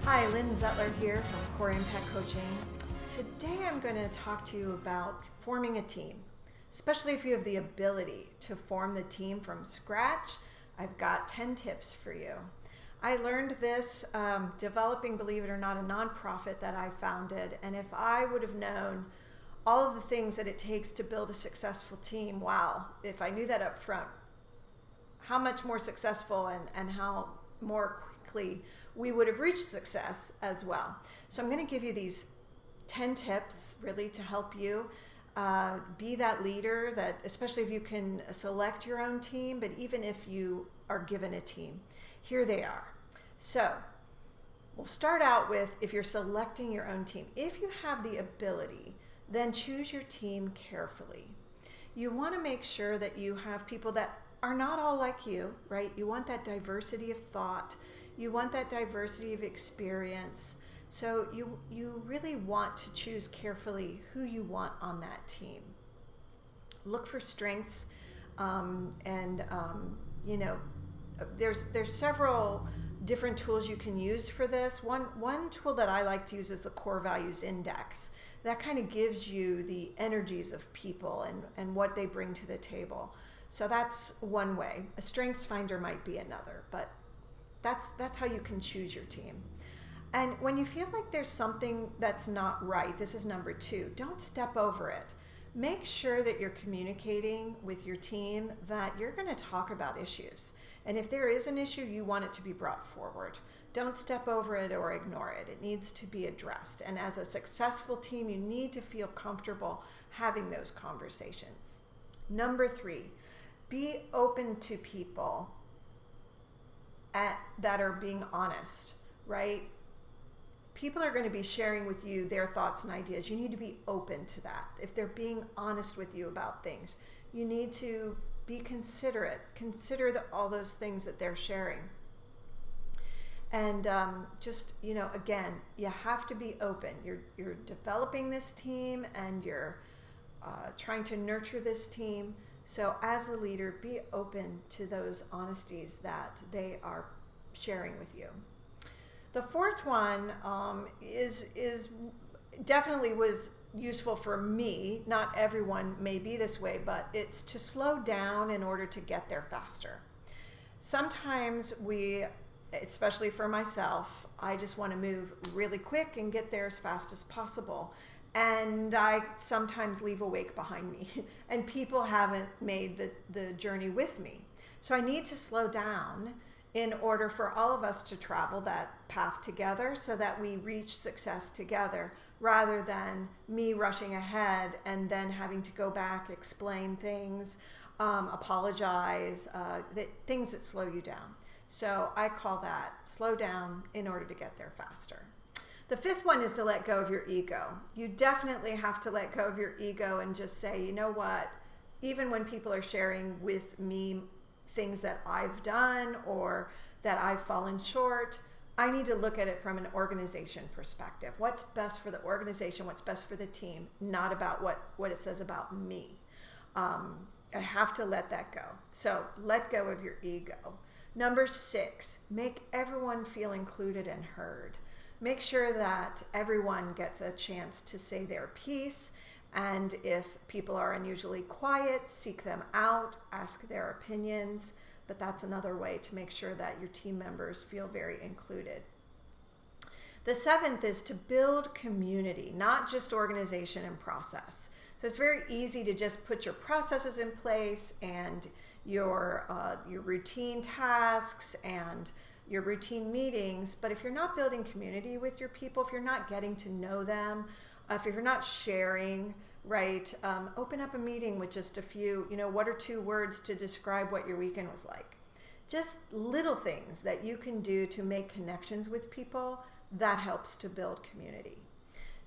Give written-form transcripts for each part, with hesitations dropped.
Hi, Lynn Zettler here from Core Impact Coaching. Today I'm going to talk to you about forming a team, especially if you have the ability to form the team from scratch. I've got 10 tips for you. I learned this developing, believe it or not, a nonprofit that I founded, and if I would have known all of the things that it takes to build a successful team, wow, if I knew that up front, how much more successful and how more quickly we would have reached success as well. So I'm going to give you these 10 tips really to help you be that leader, that especially if you can select your own team, but even if you are given a team, here they are. So we'll start out with, if you're selecting your own team, if you have the ability, then choose your team carefully. You want to make sure that you have people that are not all like you, right? You want that diversity of thought. You want that diversity of experience. So you really want to choose carefully who you want on that team. Look for strengths, there's several different tools you can use for this. One tool that I like to use is the Core Values Index. That kind of gives you the energies of people and what they bring to the table. So that's one way. A Strengths Finder might be another, but that's how you can choose your team. And when you feel like there's something that's not right, this is number 2, don't step over it. Make sure that you're communicating with your team that you're going to talk about issues. And if there is an issue, you want it to be brought forward. Don't step over it or ignore it. It needs to be addressed. And as a successful team, you need to feel comfortable having those conversations. Number 3, be open to people that are being honest, right? People are going to be sharing with you their thoughts and ideas. You need to be open to that. If they're being honest with you about things, you need to be considerate. Consider all those things that they're sharing. And again, you have to be open. You're developing this team and you're trying to nurture this team. So as the leader, be open to those honesties that they are sharing with you. The fourth one is definitely was useful for me. Not everyone may be this way, but it's to slow down in order to get there faster. Sometimes especially for myself, I just want to move really quick and get there as fast as possible. And I sometimes leave a wake behind me and people haven't made the journey with me. So I need to slow down in order for all of us to travel that path together so that we reach success together, rather than me rushing ahead and then having to go back, explain things, apologize, things that slow you down. So I call that slow down in order to get there faster. The fifth one is to let go of your ego. You definitely have to let go of your ego and just say, you know what, even when people are sharing with me things that I've done or that I've fallen short, I need to look at it from an organization perspective. What's best for the organization, what's best for the team, not about what it says about me. I have to let that go. So let go of your ego. Number 6, make everyone feel included and heard. Make sure that everyone gets a chance to say their piece, and if people are unusually quiet, seek them out, ask their opinions, but that's another way to make sure that your team members feel very included. The 7th is to build community, not just organization and process. So it's very easy to just put your processes in place and your routine tasks and your routine meetings, but if you're not building community with your people, if you're not getting to know them, if you're not sharing, right, open up a meeting with just a few, 1 or 2 words to describe what your weekend was like. Just little things that you can do to make connections with people, that helps to build community.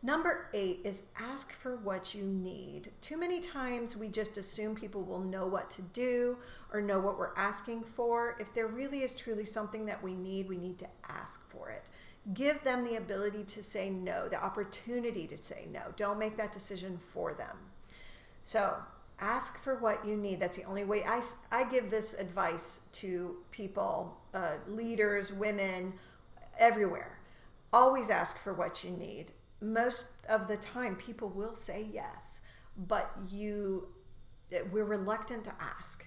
Number 8 is ask for what you need. Too many times we just assume people will know what to do or know what we're asking for. If there really is truly something that we need to ask for it. Give them the ability to say no, the opportunity to say no. Don't make that decision for them. So ask for what you need. That's the only way. I give this advice to people, leaders, women, everywhere. Always ask for what you need. Most of the time, people will say yes, but we're reluctant to ask,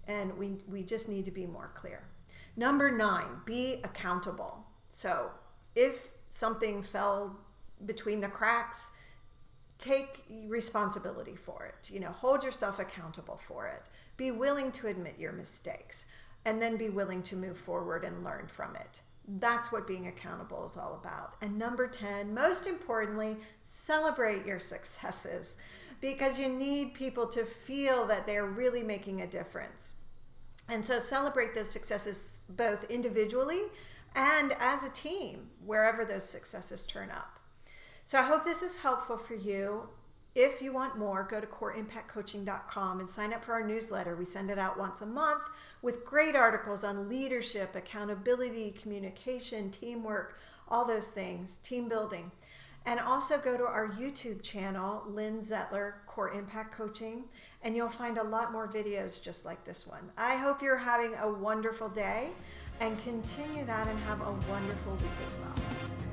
and we just need to be more clear. Number 9, be accountable. So if something fell between the cracks, take responsibility for it. Hold yourself accountable for it. Be willing to admit your mistakes, and then be willing to move forward and learn from it. That's what being accountable is all about. And number 10, most importantly, celebrate your successes, because you need people to feel that they're really making a difference. And so celebrate those successes both individually and as a team, wherever those successes turn up. So I hope this is helpful for you. If you want more, go to CoreImpactCoaching.com and sign up for our newsletter. We send it out once a month with great articles on leadership, accountability, communication, teamwork, all those things, team building. And also go to our YouTube channel, Lynn Zettler, Core Impact Coaching, and you'll find a lot more videos just like this one. I hope you're having a wonderful day, and continue that and have a wonderful week as well.